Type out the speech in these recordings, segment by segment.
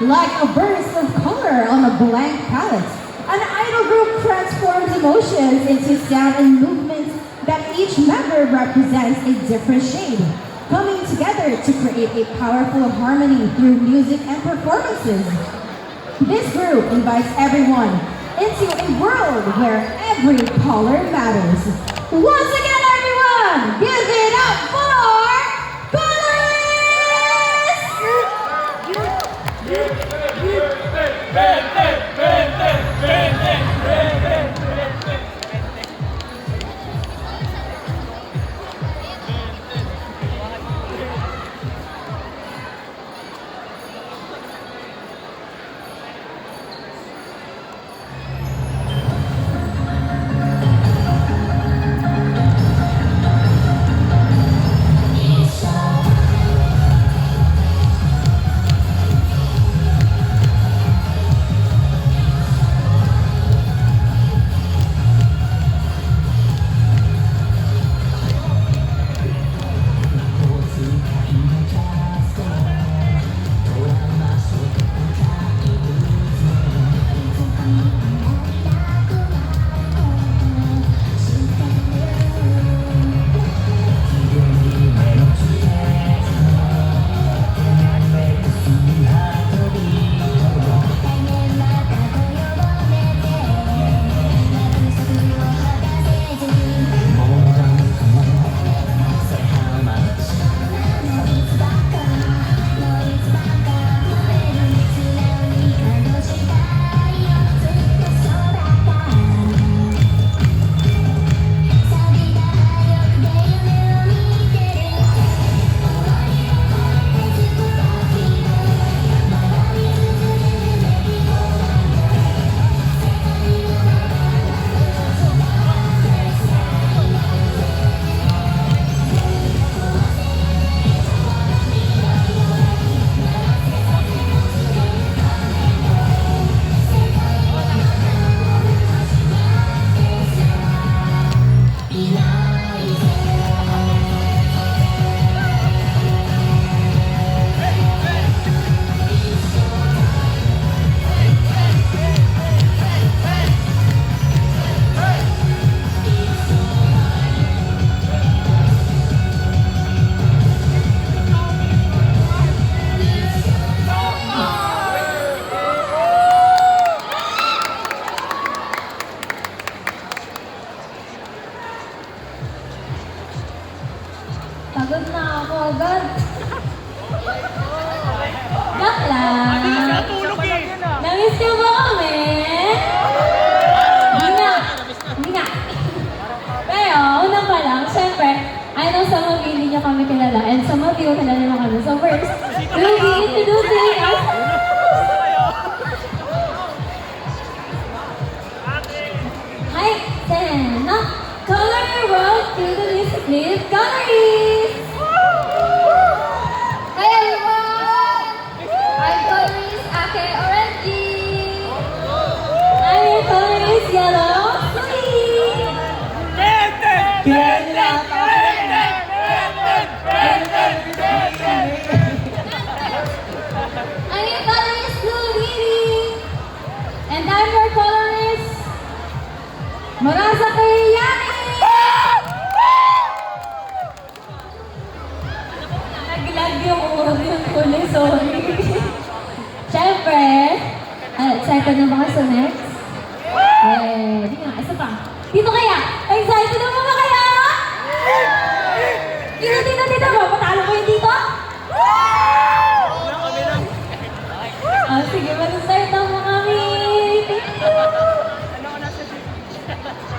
Like a burst of color on a blank palette, an idol group transforms emotions into sound and movements that each member represents a different shade, coming together to create a powerful harmony through music and performances. This group invites everyone into a world where every color matters. Once again, everyone, give it up for pagod na ako agad. Joke lang. Namiss niyo ba kami? Hindi nga. Pero, una pa lang, syempre, I know some of you hindi niyo kami kilala and some of you kilala na kami. So first, we'll be introducing us. Hi, Sen. Color your world through the music with Coloris! Hi everyone! I'm Coloris Ake Orange. I'm your Coloris Yellow Sweet! I'm your Coloris Blue Lily. And I'm your Coloris Murasaki Yani! Naglag yung ulo yung tuloy, sorry. Siyempre, excited na ba kayo sa next? Di nga, isa pa. Dito kaya? Excited na ba kaya? Dito ba? Patalo ko yung dito? Sige, mag-start na mo kami. Thank you!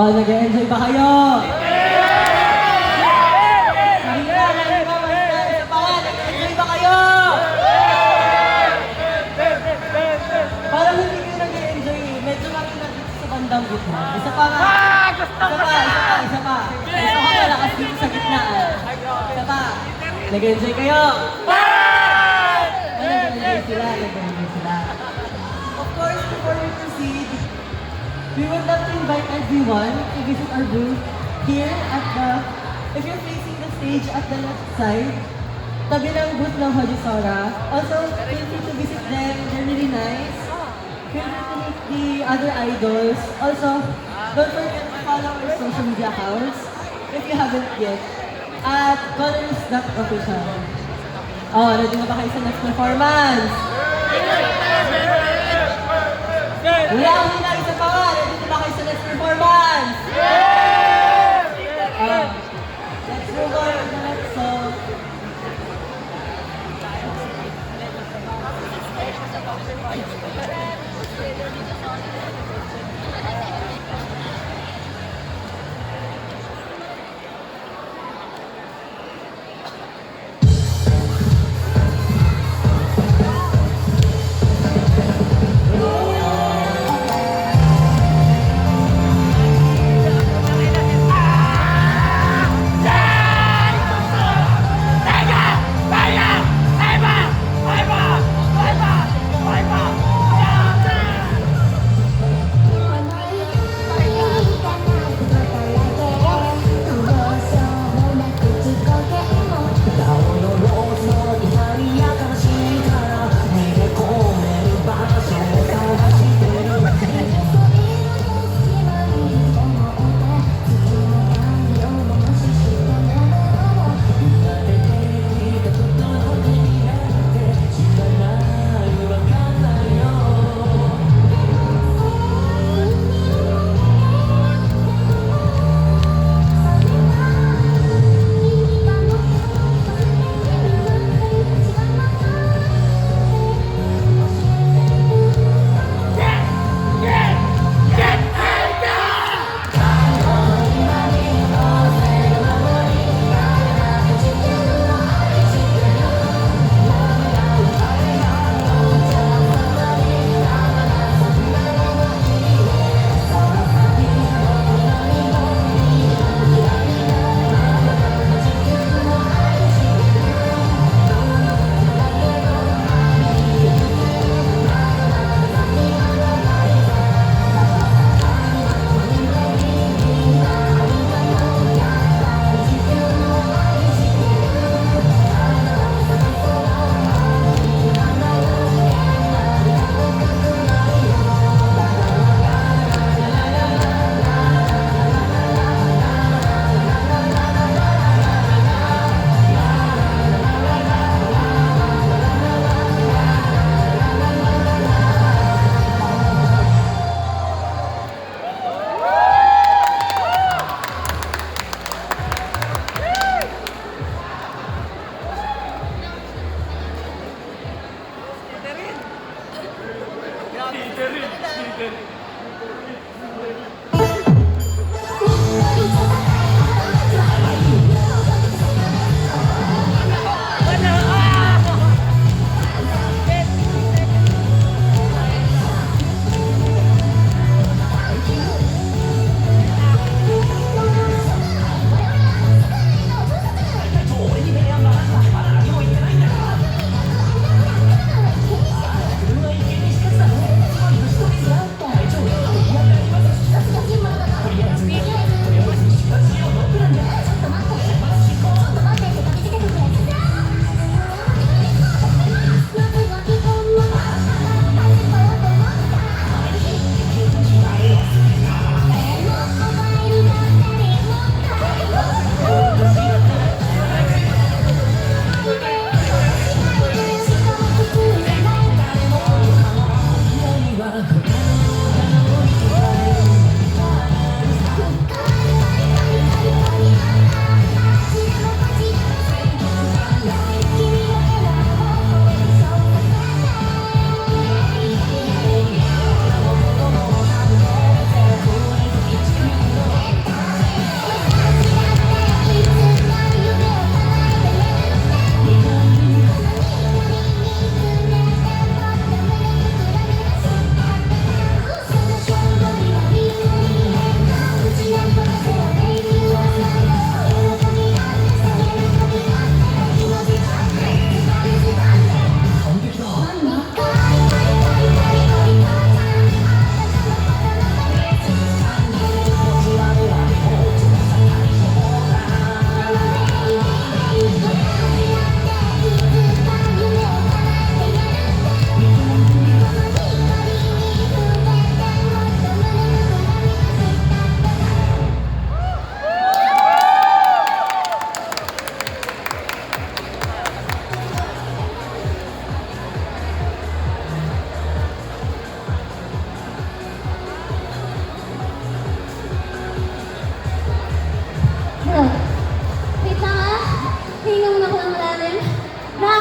Oh, nag-enjoy ba kayo? Mahina, isa pa nga, nag-enjoy ba kayo? Parang hindi kayo nag-enjoy, medyo mahina dito sa bandang gitna. Isa pa nga. Isa pa. Gusto ko malakas dito sa gitna. Isa pa. Nag-enjoy kayo? Nag-enjoy sila. Of course, before we proceed, we would love to invite everyone to visit our booth here at if you're facing the stage at the left side, tabi ng booth ng Hojisora. Also, feel free to visit them. They're really nice. Feel free to meet the other idols. Also, don't forget to follow our social media accounts if you haven't yet at colors.official. Oh, ready na ba kayo sa next performance? Wala akong hina, isa pa nga. Ready na ba kayo sa next performance? Let's move on to the next song.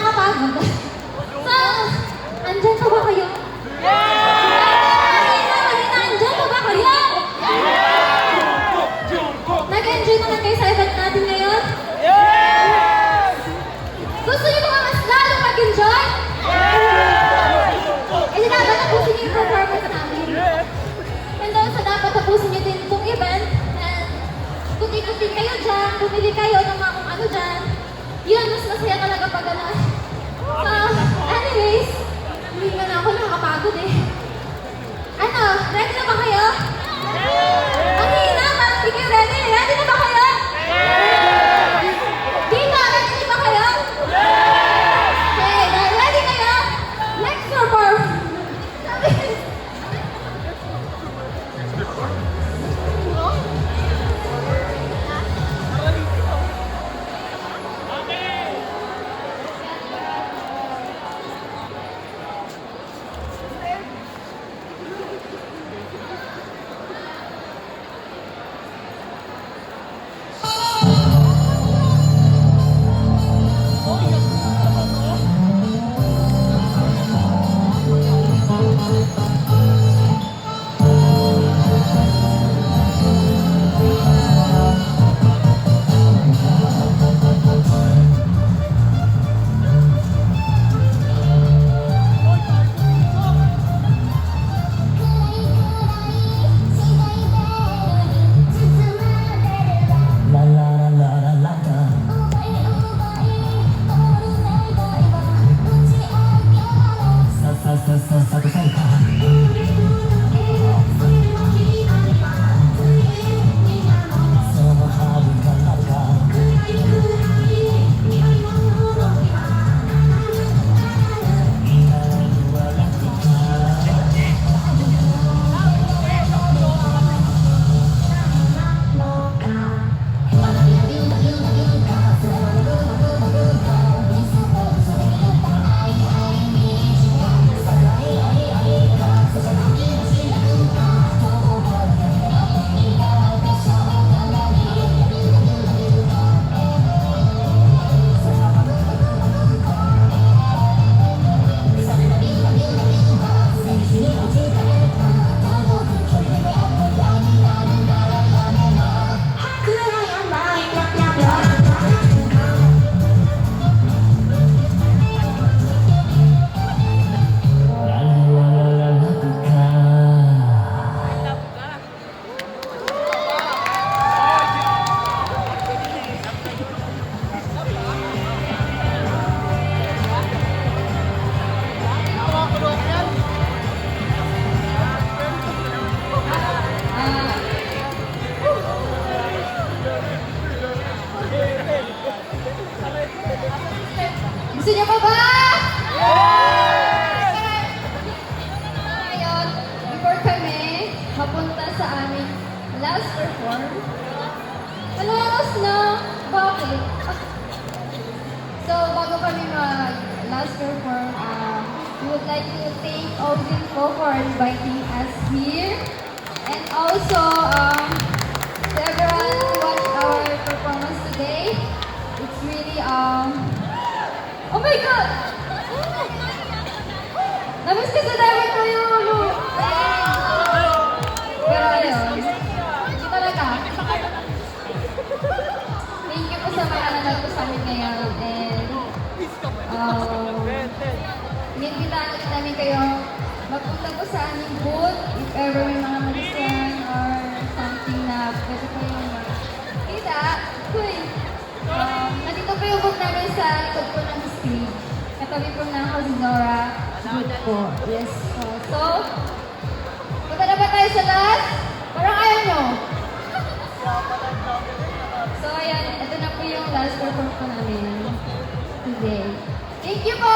nakakapagod. So, andyan pa ba kayo? Kanina, andyan pa ba kayo? Nag-enjoy naman kayo sa event natin ngayon? Gusto niyo ba mas lalong mag-enjoy? Eh, di dapat tapusin niyo yung performance namin. And also, dapat tapusin niyo din itong event. And kuti-kuti kayo dyan, bumili kayo ng mga kung ano dyan. Yun, mas masaya talaga pag ano. Anyways, hindi nga na ako nakakapagod eh. Ano, ready na ba kayo? Ang hina, parang hindi kayo ready. Ready na ba kayo? Dito, ready na ba kayo? Okay, dahil ready kayo, let's perform. Gusto niyo pa ba? Ngayon, before kami mapunta sa aming last perform, alas na, bakit? So, bago kami mag-last perform, we would like to thank Odin Po for inviting us here. And also, to everyone who watched our performance today, it's really, oh my God! Namiss ko sa dapat ko yung ano. Pero ayun, hindi talaga. Thank you po sa mga nanonood po sa amin ngayon. And, inimbitahan ulit namin kayo magpunta po sa aming booth if ever may mga malisan or something na pwede po yung makita. Uy! Nandito po yung booth namin sa likod po ng stage. Katabi po ng Hosinora booth po. Yes po. So, punta na ba tayo sa last? Parang ayaw nyo. So, ayan. Ito na po yung last perform po namin today. Thank you po!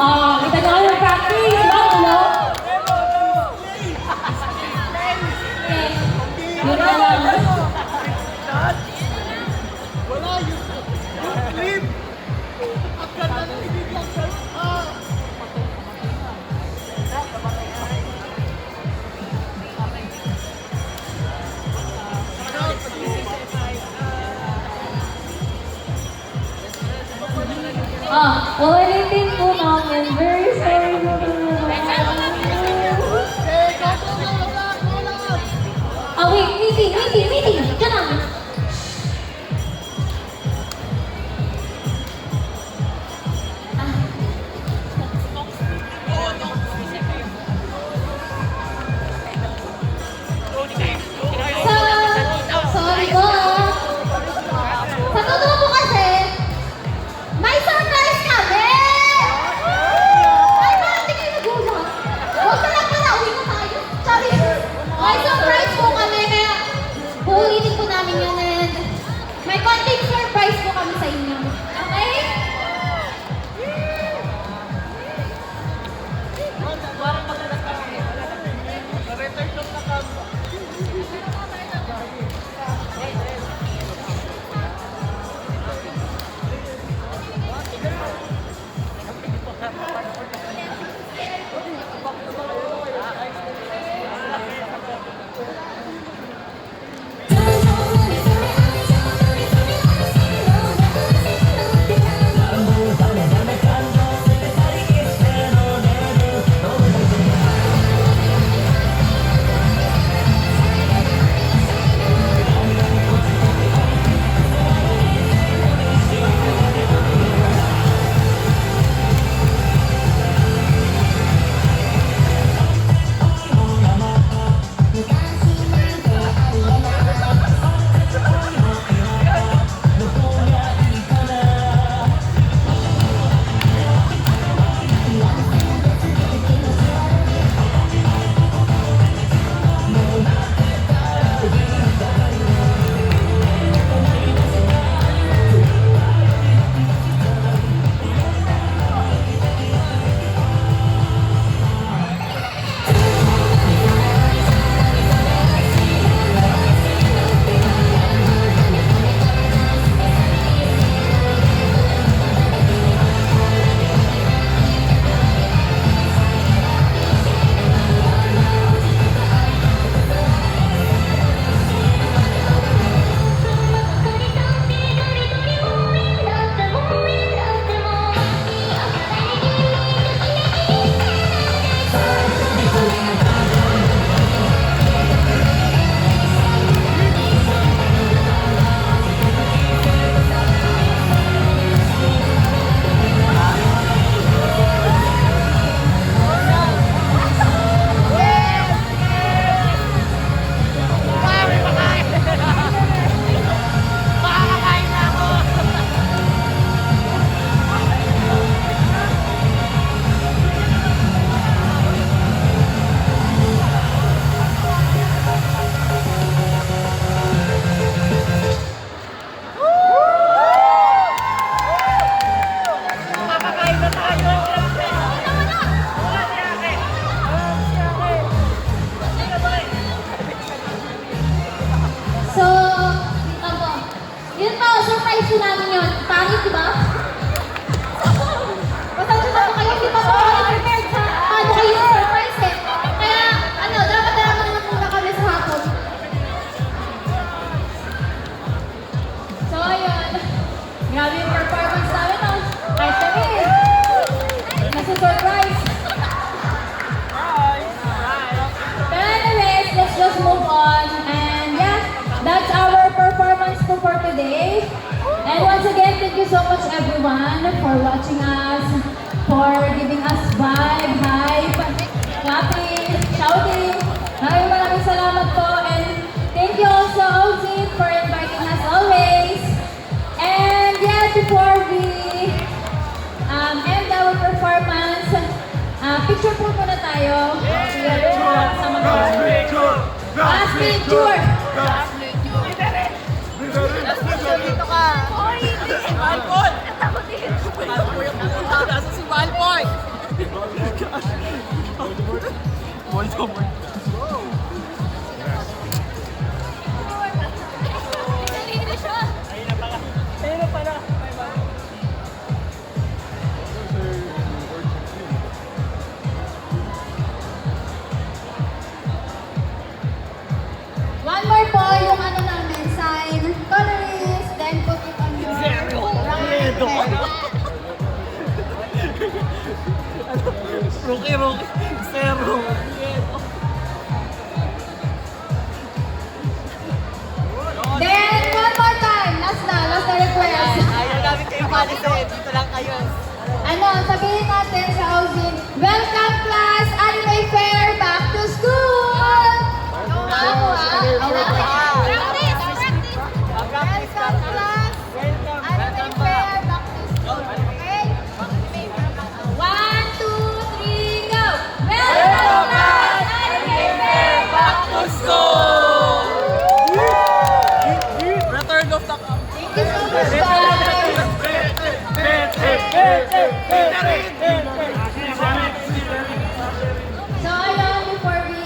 Kita nyo kayo practice. Bago, no? Okay. Yun na lang. Well, I didn't po namin. Very sorry. Wait, meeting. Diyan lang. Sorry po. Sa totoo po kasi, may surprise kami! Ay, bakit di kayo nagulat? Huwag na lang pala, uwi na tayo. Sorry. May surprise po kami, kaya uulitin po namin yun and may konting surprise po kami sa inyo. Okay? surprise po namin yun. Pangit, di ba? Pasensya na po kayo, hindi pa po kayo prepared sa paano kayo surprise eh. Kaya, dapat naman muna kami sa hapon. So, ayun. Grabe yung performance namin, no? Kahit kami, nasa surprise. But anyways, let's just move on. And yeah, that's our performance for today. And once again, thank you so much everyone for watching us, for giving us vibe, hype, clapping, shouting. Maraming salamat po. And thank you also, Ozzy, for inviting us always. And yeah, before we end our performance, picture po muna tayo. Last picture! Dito ka! Malpoy! Malpoy ang pupunta! Nasa si Malpoy! One more po, yung ano namin, sign, colorist, then put it on your right. Rookie. Zero. Then, one more time, last na request. Ayaw namin kayo palisin. Dito lang kayo. Ano, sabihin natin sa Ozin, welcome class, Anime Fair, back to school! Practice, Welcome class, Anime Fair, back to school, okay? 1, 2, 3, go! Welcome class, Anime Fair, back to School! Return of the Thank you so much, guys! So ayun, before we,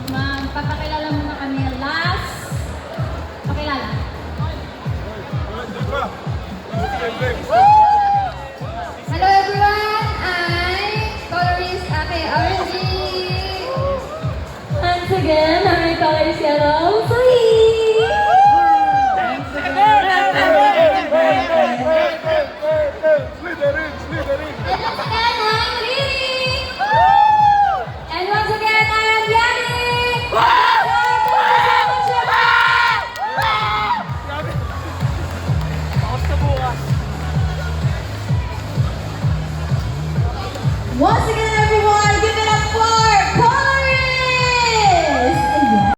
magpapakilala muna kami, last pakilala. Hello everyone, I'm colorist Ate RG. Once again, I'm colorist yellow.